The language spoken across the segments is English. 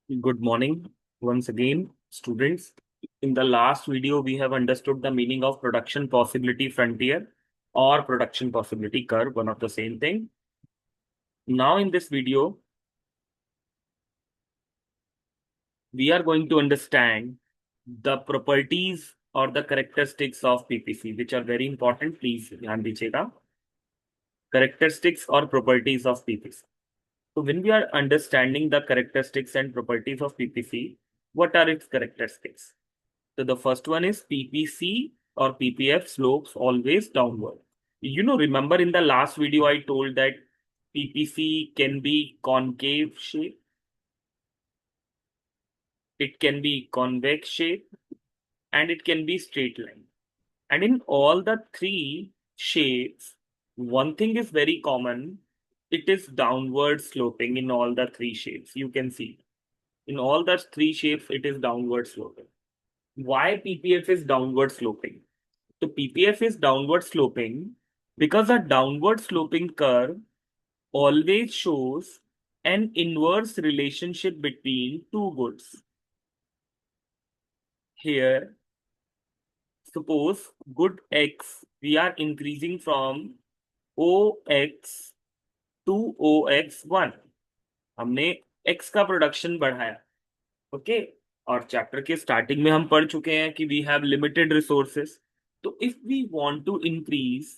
Good morning once again, students. In the last video, we have understood the meaning of production possibility frontier or production possibility curve, one of the same thing. Now, in this video, we are going to understand the properties or the characteristics of PPC, which are very important. Please, ध्यान दीजिएगा. Characteristics or properties of PPC. So, when we are understanding the characteristics and properties of PPC, what are its characteristics? So the first one is PPC or PPF slopes always downward. Remember in the last video I told that PPC can be concave shape, it can be convex shape, and it can be straight line. And in all the three shapes, one thing is very common. It is downward sloping in all the three shapes. You can see in all the three shapes, it is downward sloping. Why PPF is downward sloping? So PPF is downward sloping because a downward sloping curve always shows an inverse relationship between two goods. Here, suppose good X, we are increasing from OX to OX1. हमने X का production बढ़ाया. Okay. और chapter के starting में हम पढ़ चुके हैं कि वी हैव लिमिटेड रिसोर्सेस. तो if we want to increase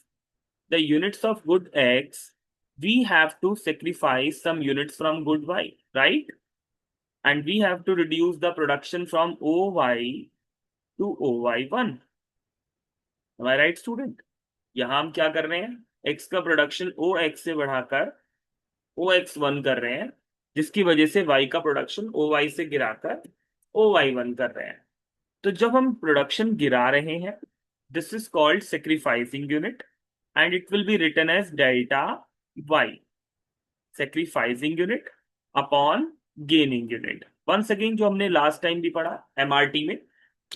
the units of good X, we have to sacrifice some units from good Y, right? And we have to reduce the production from OY to OY1. Am I right, student? यहाँ हम क्या कर रहे हैं? X का production OX से बढ़ाकर OX1 कर रहे हैं, जिसकी वजह से Y का प्रोडक्शन OY से गिराकर OY1 कर रहे हैं. तो जब हम प्रोडक्शन गिरा रहे हैं, this is called sacrificing unit and it will be written as delta Y. Sacrificing unit upon gaining unit. Once again, जो हमने last time भी पढ़ा MRT में,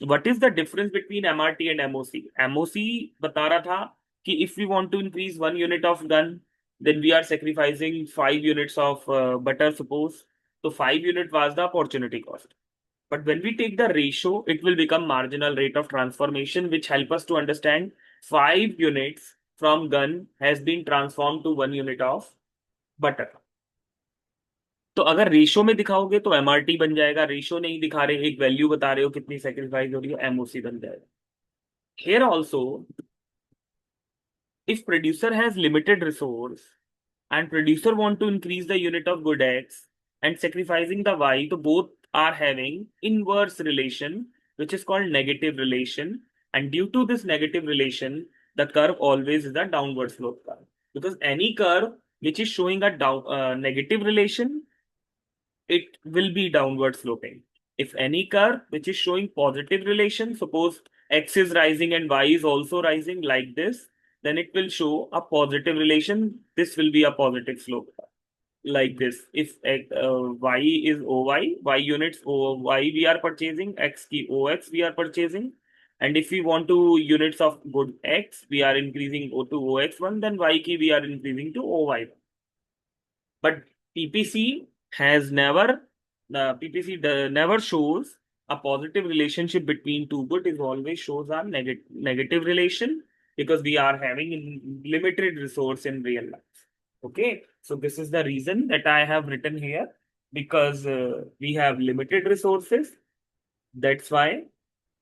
what is the difference between MRT and MOC? MOC बता रहा था कि if we want to increase 1 unit of gun, then we are sacrificing 5 units of butter, suppose. So 5 unit was the opportunity cost. But when we take the ratio, it will become marginal rate of transformation, which help us to understand 5 units from gun has been transformed to 1 unit of butter. तो अगर ratio में दिखाओगे तो MRT बन जाएगा. Ratio नहीं दिखा रहे, एक वैल्यू बता रहे हो कितनी सेक्रीफाइस हो रही है, एमओसी बन जाएगा. Here also, if producer has limited resource and producer want to increase the unit of good X and sacrificing the Y, so both are having inverse relation, which is called negative relation. And due to this negative relation, the curve always is a downward slope curve. Because any curve which is showing a negative relation, it will be downward sloping. If any curve which is showing positive relation, suppose X is rising and Y is also rising like this, then it will show a positive relation. This will be a positive slope like this. If Y is OY, Y units OY we are purchasing, X ki OX we are purchasing. And if we want to units of good X, we are increasing O to OX1, then Y ki we are increasing to OY1. But PPC has never, the PPC never shows a positive relationship between two good. It always shows a negative relation because we are having limited resource in real life. Okay, so this is the reason that I have written here, because we have limited resources. That's why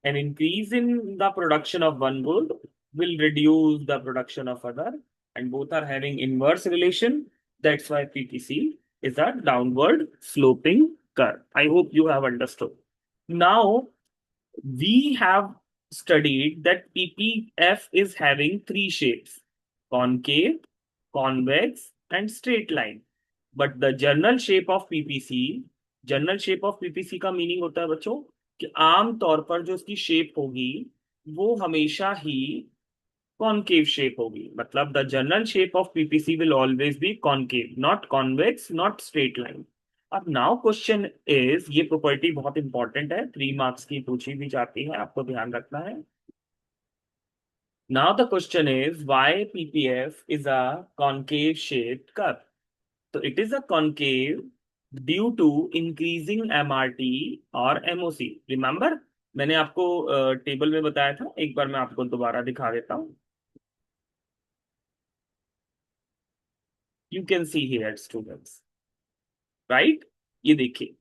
an increase in the production of one good will reduce the production of other, and both are having inverse relation. That's why PTC is a downward sloping curve. I hope you have understood. Now, we have studied that PPF is having three shapes: concave, convex, and straight line. But the general shape of PPC, general shape of PPC का meaning होता है बच्चों कि आम तौर पर जो उसकी शेप होगी वो हमेशा ही कॉनकेव शेप होगी. मतलब the general shape of PPC will always be concave, not convex, not straight line. अब नाउ क्वेश्चन इज, ये प्रॉपर्टी बहुत इंपॉर्टेंट है, 3 मार्क्स की पूछी भी जाती है, आपको ध्यान रखना है. Now the question is why PPF is a concave shaped curve. तो it is a concave due to increasing MRT और एमओसी। रिमेंबर, मैंने आपको टेबल में बताया था, एक बार मैं आपको दोबारा दिखा देता हूँ। You can see here students, right? ये देखिए,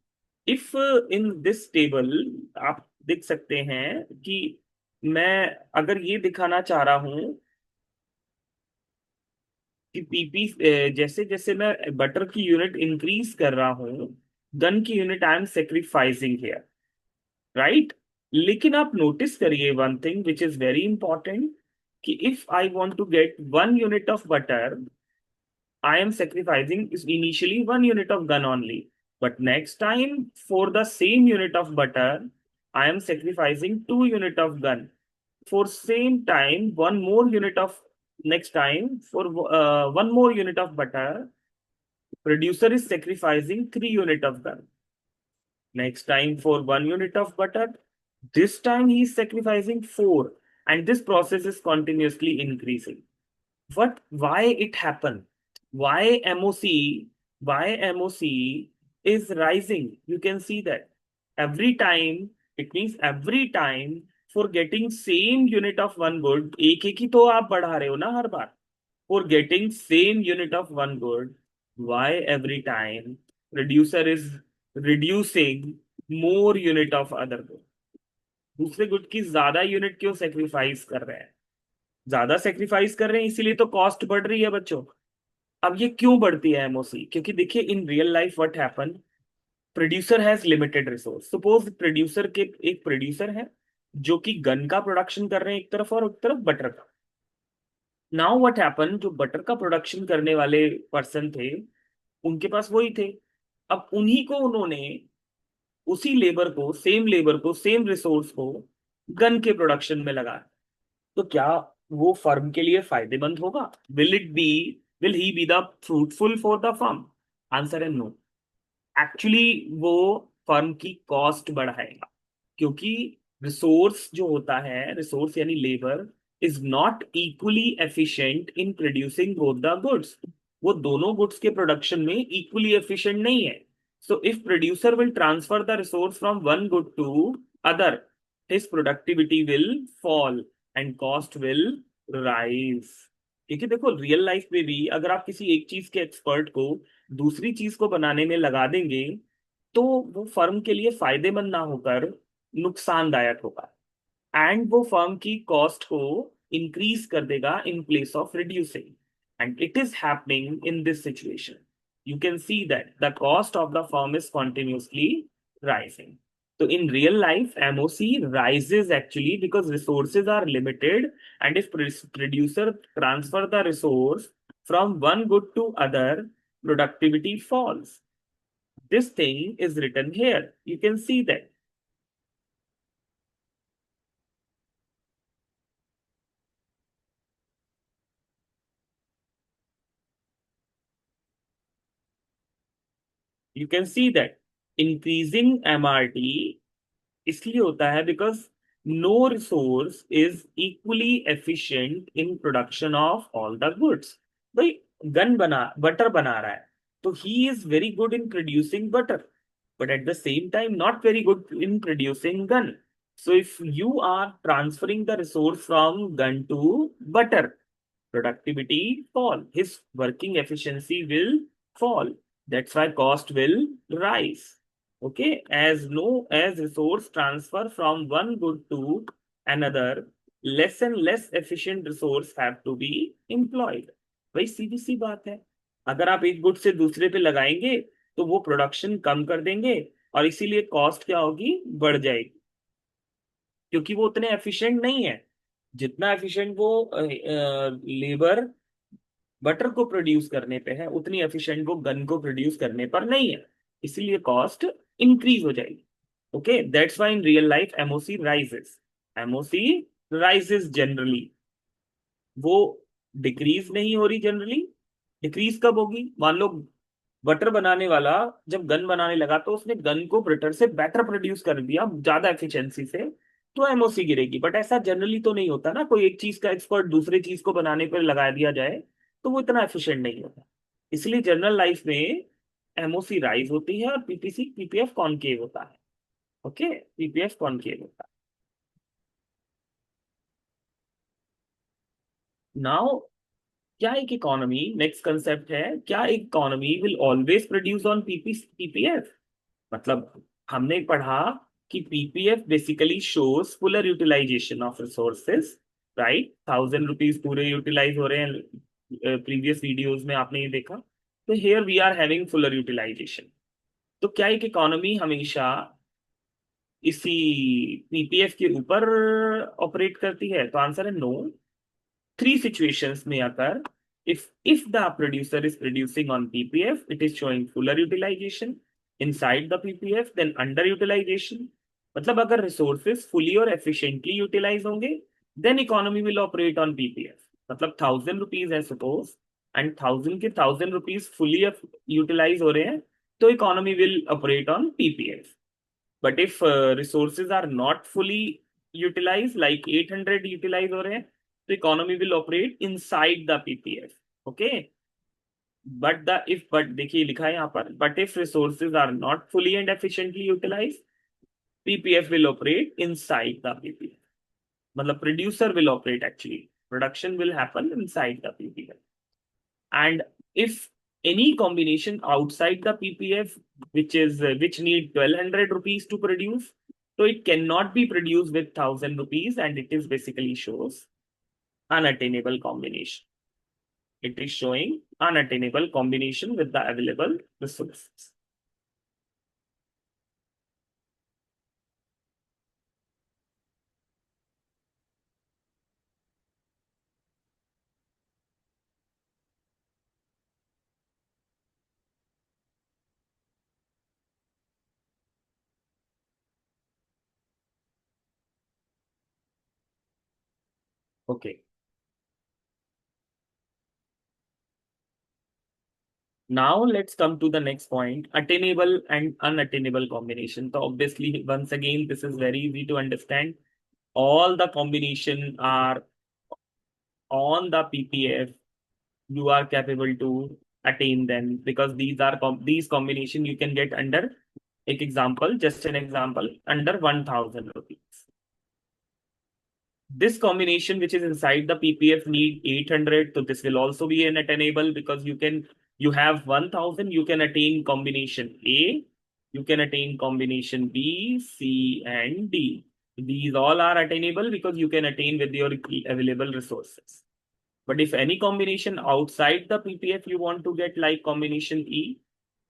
इफ इन दिस टेबल आप देख सकते हैं कि मैं अगर ये दिखाना चाह रहा हूं कि पीपी, जैसे जैसे मैं बटर की यूनिट इंक्रीज कर रहा हूं, गन की unit I am sacrificing here, right? लेकिन आप नोटिस करिए one thing which is very important, कि if I want to get 1 unit of butter, I am sacrificing is initially 1 unit of gun only. But next time, for the same unit of butter, I am sacrificing 2 unit of gun. For same time, one more unit of next time for 1 more unit of butter, producer is sacrificing 3 unit of gun. Next time for 1 unit of butter, this time he is sacrificing four, and this process is continuously increasing. What, why it happen? Why moc why moc is rising? You can see that every time, it means every time for getting same unit of one good, एक एक ही तो आप बढ़ा रहे हो ना हर बार, for getting same unit of one good, why every time producer is reducing more unit of other good? दूसरे good की ज्यादा यूनिट क्यों सेक्रीफाइस कर रहे हैं? ज्यादा सेक्रीफाइस कर रहे हैं इसीलिए तो कॉस्ट बढ़ रही है बच्चों। अब ये क्यों बढ़ती है एमओसी? क्योंकि देखिए, in real life what happen, producer has limited resource. Suppose producer के एक प्रोड्यूसर है जो कि गन का प्रोडक्शन कर रहे हैं एक तरफ, और एक तरफ बटर का। नाउ व्हाट हैपन, जो बटर का प्रोडक्शन करने वाले पर्सन थे, उनके पास वही थे। अब उन्हीं को उन्होंने, उसी लेबर को सेम रिसोर्स को गन के प्रोडक्शन में लगा, तो क्या वो फर्म के लिए फायदेमंद होगा? Will it be, will he be the fruitful for the firm? Answer है नो। एक्चुअली वो फर्म की कॉस्ट बढ़ाएगा, क्योंकि रिसोर्स जो होता है, रिसोर्स यानी labour, is not equally efficient in producing both the goods. वो दोनों गुड्स के प्रोडक्शन में इक्वली एफिशिएंट नहीं है। So if producer will transfer the resource from one good to other, his productivity will fall and cost will rise. क्योंकि देखो, real life में भी अगर आप किसी एक चीज के एक्सपर्ट को दूसरी चीज को बनाने में लगा देंगे, तो वो फर्म के लिए फायदेमंद ना होकर नुकसानदायक होगा, एंड वो फर्म की कॉस्ट को इंक्रीज कर देगा in place of reducing. And it is happening in this situation. You can see that the cost of the firm is continuously rising. So in real life, MOC rises actually because resources are limited, and if producer transfer the resource from one good to other, productivity falls. This thing is written here. You can see that. You can see that increasing MRT इसलिए होता है because no resource is equally efficient in production of all the goods. भाई, gun बना butter बना रहा है, तो he is very good in producing butter, but at the same time not very good in producing gun. So if you are transferring the resource from gun to butter, productivity fall, his working efficiency will fall. That's why cost will rise. Okay, as resource transfer from one good to another, less and less efficient resource have to be employed. भाई सीधी सी बात है, अगर आप एक good से दूसरे पे लगाएंगे तो वो प्रोडक्शन कम कर देंगे, और इसीलिए कॉस्ट क्या होगी, बढ़ जाएगी, क्योंकि वो उतने एफिशिएंट नहीं है जितना एफिशिएंट वो लेबर बटर को प्रोड्यूस करने पे है, उतनी एफिशिएंट वो गन को प्रोड्यूस करने पर नहीं है, इसीलिए कॉस्ट इंक्रीज हो जाएगी। Okay, that's why in real life MOC rises. MOC rises generally, वो डिक्रीज नहीं हो रही जनरली। डिक्रीज कब होगी? मान लो बटर बनाने वाला जब गन बनाने लगा तो उसने गन को बटर से बेटर प्रोड्यूस कर दिया, ज्यादा एफिशिएंसी से, तो एमओसी गिरेगी। बट ऐसा जनरली तो नहीं होता ना, कोई एक चीज का एक्सपर्ट दूसरी चीज को बनाने पर लगा दिया जाए तो वो इतना एफिशिएंट नहीं होता। इसलिए जनरल लाइफ में एमओसी राइज होती है और पीपीएफ कॉनकेव होता है। ओके, पीपीएफ कॉनकेव होता है। नाउ क्या एक इकोनॉमी, नेक्स्ट कंसेप्ट है, क्या economy will always produce on PPF? मतलब हमने पढ़ा कि PPF basically shows fuller utilization of resources, right? 1,000 rupees पूरे यूटिलाइज हो रहे हैं, प्रीवियस वीडियोस में आपने ये देखा। तो here we are having fuller utilization. तो क्या एक इकोनॉमी हमेशा इसी पीपीएफ के ऊपर ऑपरेट करती है? तो आंसर है no. Three situations may occur. If the producer is producing on PPF, it is showing fuller utilization. Inside the PPF, then underutilization. मतलब अगर resources fully और efficiently utilize होंगे, then economy will operate on PPF. मतलब 1,000 rupees है suppose, and 1,000 fully utilize हो रहे हैं, तो economy will operate on PPF. But if resources are not fully utilized, like 800 utilize हो रहे हैं, तो economy will operate inside the PPF. Okay. But देखिए लिखा है यहाँ पर, but if resources are not fully and efficiently utilized, PPF will operate inside the PPF. मतलब producer will operate actually. Production will happen inside the PPF. And if any combination outside the PPF, which need 1,200 rupees to produce, so it cannot be produced with 1,000 rupees, and it is basically shows unattainable combination. It is showing unattainable combination with the available resources. Okay. Now let's come to the next point, attainable and unattainable combination. So obviously, once again, this is very easy to understand. All the combination are on the PPF, you are capable to attain them, because these combination you can get under just an example, under 1,000 rupees. This combination which is inside the PPF need 800, so this will also be an attainable, because you have 1,000, you can attain combination A, you can attain combination B, C, and D. These all are attainable because you can attain with your available resources. But if any combination outside the PPF you want to get, like combination E,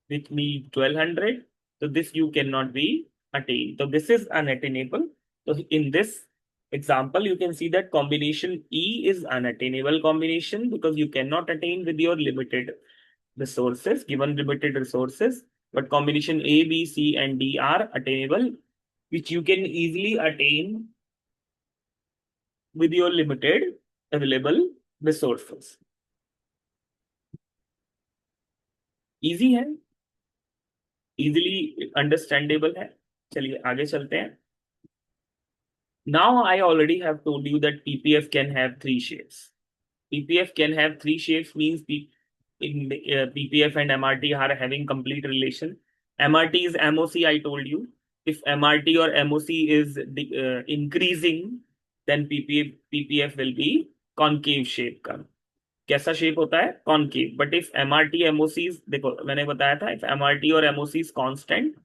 which needs 1,200, so this you cannot be attained. So this is unattainable. So in this example, you can see that combination E is unattainable combination because you cannot attain with your limited resources, given limited resources. But combination A, B, C, and D are attainable, which you can easily attain with your limited available resources. Easy है, easily understandable है। चलिए आगे चलते हैं। Now I already have told you that PPF can have three shapes. PPF can have three shapes means PPF and MRT are having complete relation. MRT is MOC, I told you. If MRT or MOC is increasing, then PPF will be concave shape का। कैसा shape होता है? Concave. But if MRT एमओसीज, देखो मैंने बताया था, if MRT और MOC is constant,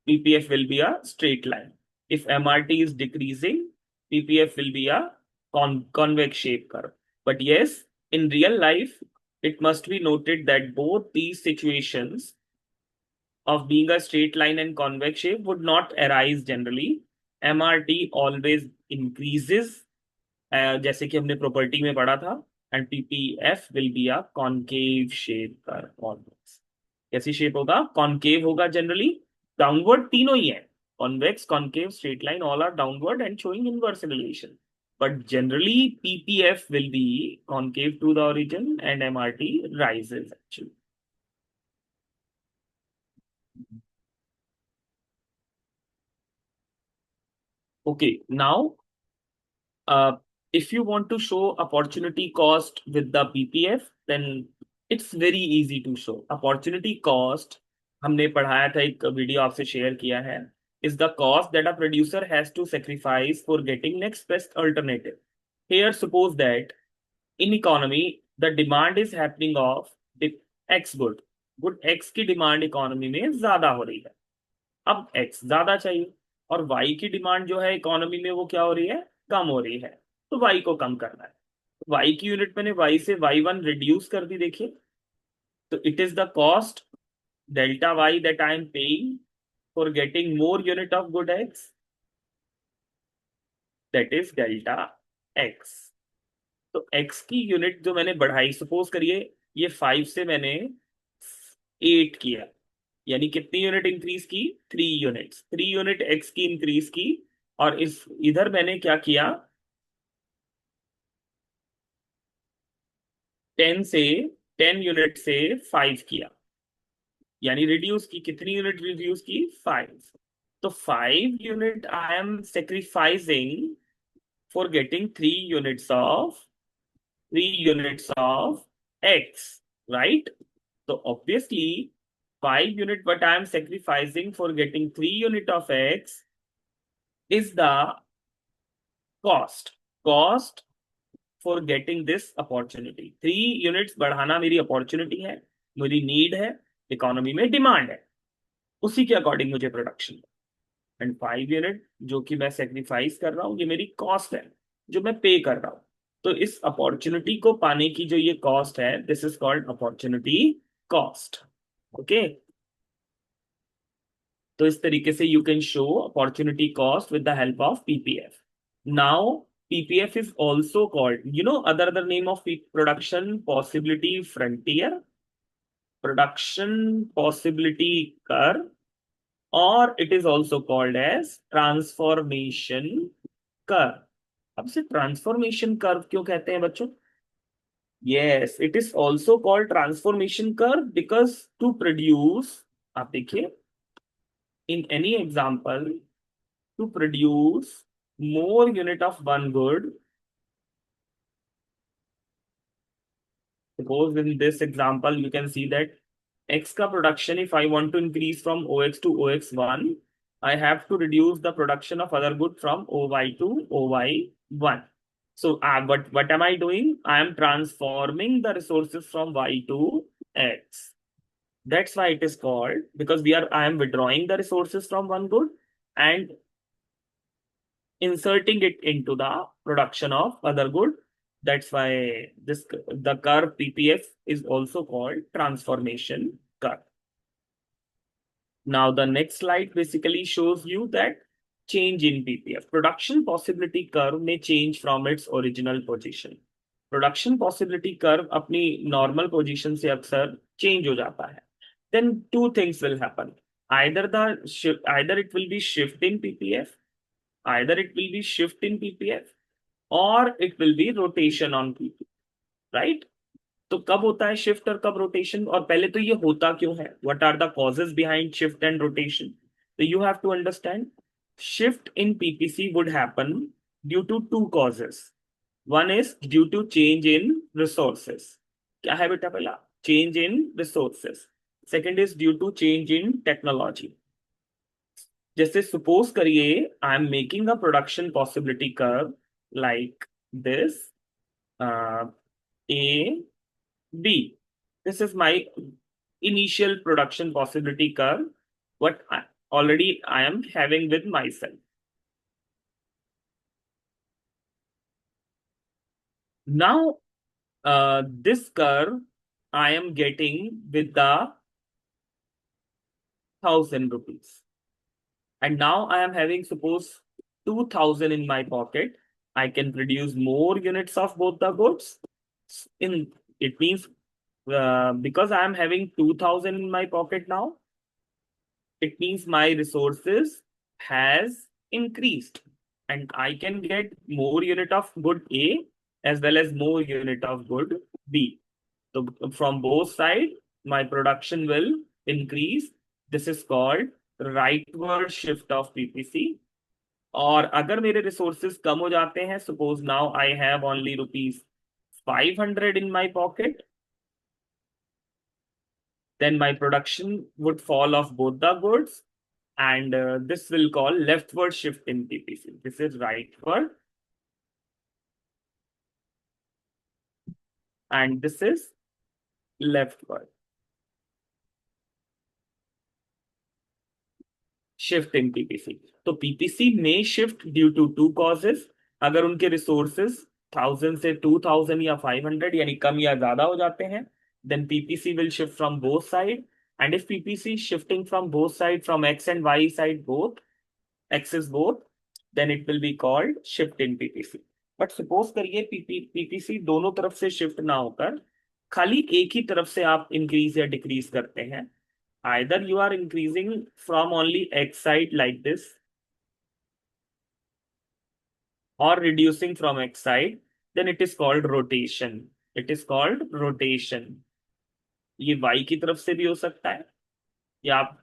PPF will be a straight line. If MRT is decreasing, PPF will be a convex shape curve. But yes, in real life, it must be noted that both these situations of being a straight line and convex shape would not arise generally. MRT always increases, जैसे कि हमने property में पढ़ा था, and PPF will be a concave shape curve always. कैसी shape होगा? Concave होगा generally, downward तीनों ही है, convex, concave, straight line, all are downward and showing inverse relation. But generally, PPF will be concave to the origin and MRT rises actually. Okay, now if you want to show opportunity cost with the PPF, then it's very easy to show. Opportunity cost हमने पढ़ाया था, एक video आपसे share किया है, is the cost that a producer has to sacrifice for getting next best alternative. Here suppose that in economy the demand is happening of the x good x की demand economy में ज्यादा हो रही है. अब x ज्यादा चाहिए और y की डिमांड जो है इकोनॉमी में वो क्या हो रही है, कम हो रही है. तो y को कम करना है. y की यूनिट मैंने y से y1 रिड्यूस कर दी, देखिए. तो it is the cost delta y that I am paying for getting more unit of good x, that is delta x. तो x की यूनिट जो मैंने बढ़ाई, सपोज करिए ये 5 से मैंने 8 किया, यानी कितनी यूनिट इंक्रीज की, 3 यूनिट्स. 3 यूनिट x की इंक्रीज की. और इस इधर मैंने क्या किया, 10 से 10 यूनिट से 5 किया, यानी रिड्यूस की. कितनी यूनिट रिड्यूस की, 5. तो 5 unit I am sacrificing for getting 3 units of x, right? So obviously 5 unit what I am sacrificing for getting 3 unit of x is the cost for getting this opportunity. 3 units बढ़ाना मेरी opportunity है, मेरी need है, economy में demand है, उसी के according मुझे प्रोडक्शन. एंड 5 यूनिट जो कि मैं सेक्रीफाइस कर रहा हूँ ये मेरी कॉस्ट है जो मैं पे कर रहा हूँ. तो इस अपॉर्चुनिटी को पाने की जो ये कॉस्ट है, this is called opportunity cost. Okay. तो इस तरीके से you can show opportunity cost with the help of PPF. Now PPF is also called, other name of production possibility frontier, production possibility curve, और it is also called as transformation curve. अब से transformation curve क्यों कहते हैं बच्चों? Yes, it is also called transformation curve because to produce, आप देखिए, in any example, to produce more unit of one good, suppose in this example you can see that x ka production, if I want to increase from ox to ox1, I have to reduce the production of other good from oy to oy1. So what am I doing? I am transforming the resources from y to x. That's why it is called, because I am withdrawing the resources from one good and inserting it into the production of other good. That's why the curve PPF is also called transformation curve. Now the next slide basically shows you that change in PPF. Production possibility curve may change from its original position. Production possibility curve अपनी normal position से अक्सर change हो जाता है. Then two things will happen. Either it will be shift in PPF, or it will be rotation on PPF, right? तो कब होता है शिफ्ट और कब रोटेशन, और पहले तो ये होता क्यों है, what are the causes behind shift and rotation? तो you have to understand, shift in PPC would happen due to two causes. One is due to change in resources. क्या है बेटा? पहला change in resources. Second is due to change in technology. जैसे suppose करिए I am making a production possibility curve like this, A B. This is my initial production possibility curve, what already I am having with myself. Now, this curve I am getting with the 1,000 rupees. And now I am having, suppose, 2,000 in my pocket. I can produce more units of both the goods. It means because I am having 2,000 in my pocket now, it means my resources has increased and I can get more unit of good A as well as more unit of good B. So from both sides, my production will increase. This is called rightward shift of PPC. और अगर मेरे resources कम हो जाते हैं, suppose now I have only rupees 500 in my pocket, then my production would fall off both the goods, and this will call leftward shift in PPC. This is rightward, and this is leftward shift in PPC. तो PPC may shift due to two causes. अगर उनके resources 1000 से 2000 या 500 यानी कम या ज्यादा हो जाते हैं, then PPC will shift from both side. And if PPC shifting from both side, from X and Y side both, axis both, then it will be called shift in PPC. But suppose करिए PPC दोनों तरफ से shift ना होकर खाली एक ही तरफ से आप increase या decrease करते हैं, either you are increasing from only X side like this or reducing from X side, then it is called rotation. It is called rotation. ये Y की तरफ से भी हो सकता है, या आप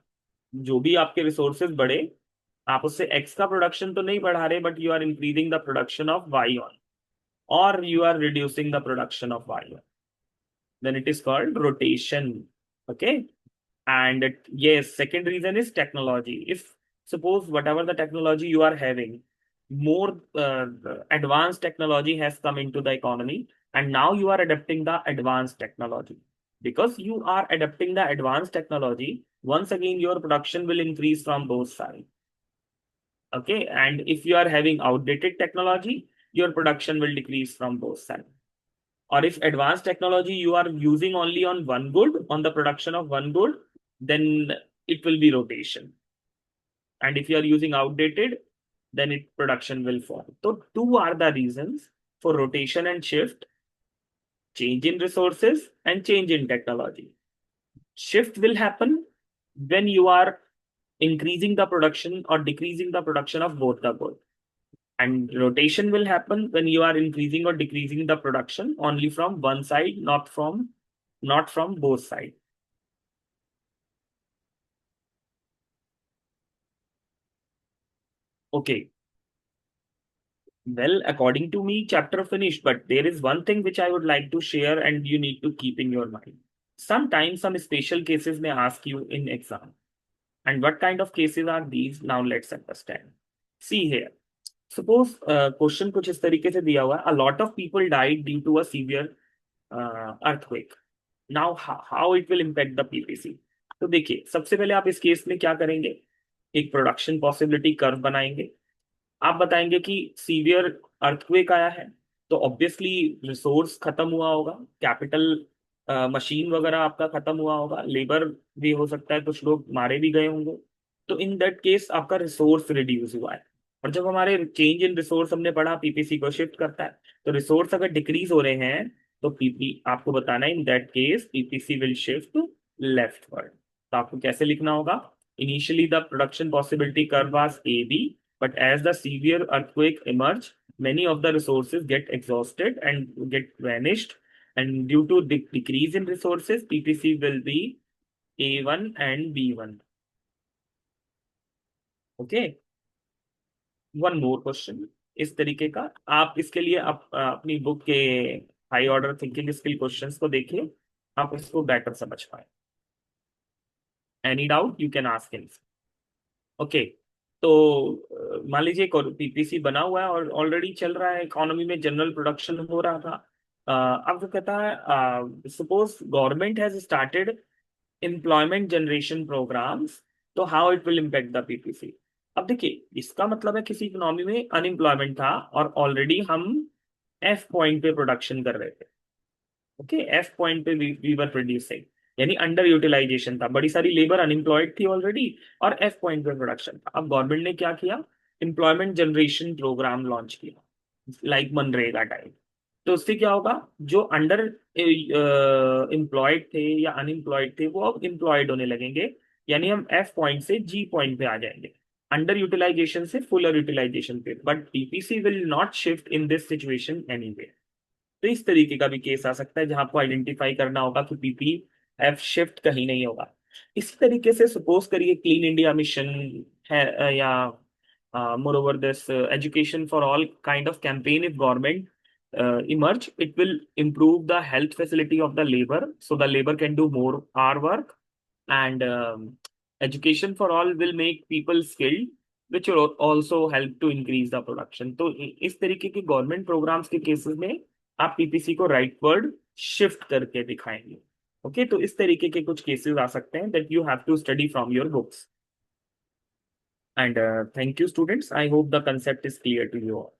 जो भी आपके रिसोर्सेज बढ़े, आप उससे X का प्रोडक्शन तो नहीं बढ़ा रहे, but you are increasing the production of Y on, or you are reducing the production of Y on. Then it is called rotation. Okay. And yes, second reason is technology. If suppose whatever the technology you are having, more advanced technology has come into the economy, and now you are adapting the advanced technology. Because you are adapting the advanced technology, once again your production will increase from both sides. Okay, and if you are having outdated technology, your production will decrease from both sides. Or if advanced technology you are using only on one good, on the production of one good, then it will be rotation. And if you are using outdated, then it production will fall. So two are the reasons for rotation and shift: change in resources and change in technology. Shift will happen when you are increasing the production or decreasing the production of both the good. And rotation will happen when you are increasing or decreasing the production only from one side, not from both sides. Okay. Well, according to me, chapter finished, but there is one thing which I would like to share and you need to keep in your mind. Sometimes some special cases may ask you in exam. And what kind of cases are these? Now let's understand. See here. Suppose question कुछ इस तरीके से दिया हुआ है. A lot of people died due to a severe earthquake. Now how it will impact the PPC? तो देखिए, सबसे पहले आप इस केस में क्या करेंगे, एक प्रोडक्शन पॉसिबिलिटी कर्व बनाएंगे. आप बताएंगे कि सीवियर अर्थक्वेक आया है, तो ऑब्वियसली रिसोर्स खत्म हुआ होगा, कैपिटल मशीन वगैरह आपका खत्म हुआ होगा, लेबर भी हो सकता है कुछ लोग मारे भी गए होंगे. तो इन दैट केस आपका रिसोर्स रिड्यूस हुआ है. और जब हमारे चेंज इन रिसोर्स हमने पढ़ा, पीपीसी को शिफ्ट करता है, तो रिसोर्स अगर डिक्रीज हो रहे हैं तो पीपी आपको बताना है in that case PPC will shift leftward. तो आपको कैसे लिखना होगा, initially the production possibility curve was A B, but as the severe earthquake emerge, many of the resources get exhausted and get vanished. And due to decrease in resources, PPC will be A1 and B1. Okay. One more question. इस तरीके का आप इसके लिए अपनी book के high order thinking skill questions को देखिए, आप इसको बेटर समझ पाए. Any doubt you can ask him. Okay. तो मान लीजिए पीपीसी बना हुआ है और ऑलरेडी चल रहा है, इकोनॉमी में जनरल प्रोडक्शन हो रहा था. अब जो कहता है suppose government has started employment generation programs, तो how it will impact the PPC. अब देखिए, इसका मतलब है किसी इकोनॉमी में अनएम्प्लॉयमेंट था और ऑलरेडी हम एफ पॉइंट पे प्रोडक्शन कर रहे थे. ओके, एफ पॉइंट पे वी वर प्रोड्यूसिंग, यानी अंडर यूटिलाइजेशन था, बड़ी सारी लेबर अनएम्प्लॉयड थी ऑलरेडी और एफ पॉइंट पे प्रोडक्शन था. अब गवर्नमेंट ने क्या किया, एम्प्लॉयमेंट जनरेशन प्रोग्राम लॉन्च किया, लाइक मनरेगा टाइप. तो उससे क्या होगा, जो अंडर एम्प्लॉयड थे या अनएम्प्लॉयड थे वो अब एम्प्लॉयड होने लगेंगे, यानी हम एफ पॉइंट से जी पॉइंट पे आ जाएंगे, अंडर यूटिलाइजेशन से फुलर यूटिलाइजेशन पे. But PPC will not shift in this situation anyway. तो इस तरीके का भी केस आ सकता है जहां आपको आइडेंटिफाई करना होगा कि पीपी एफ शिफ्ट कहीं नहीं होगा. इसी तरीके से सपोज करिए क्लीन इंडिया मिशन है, या moreover this education for all kind of campaign, if government emerge, it will improve the health facility of the labor, so the labor can do more hour work and education for all will make people skilled, which will also help to increase the production. तो इस तरीके के government programmes के cases में आप PPC को right word shift करके दिखाएंगे. ओके, तो इस तरीके के कुछ केसेस आ सकते हैं that you have to study from your books. And thank you students, I hope the concept is clear to you all.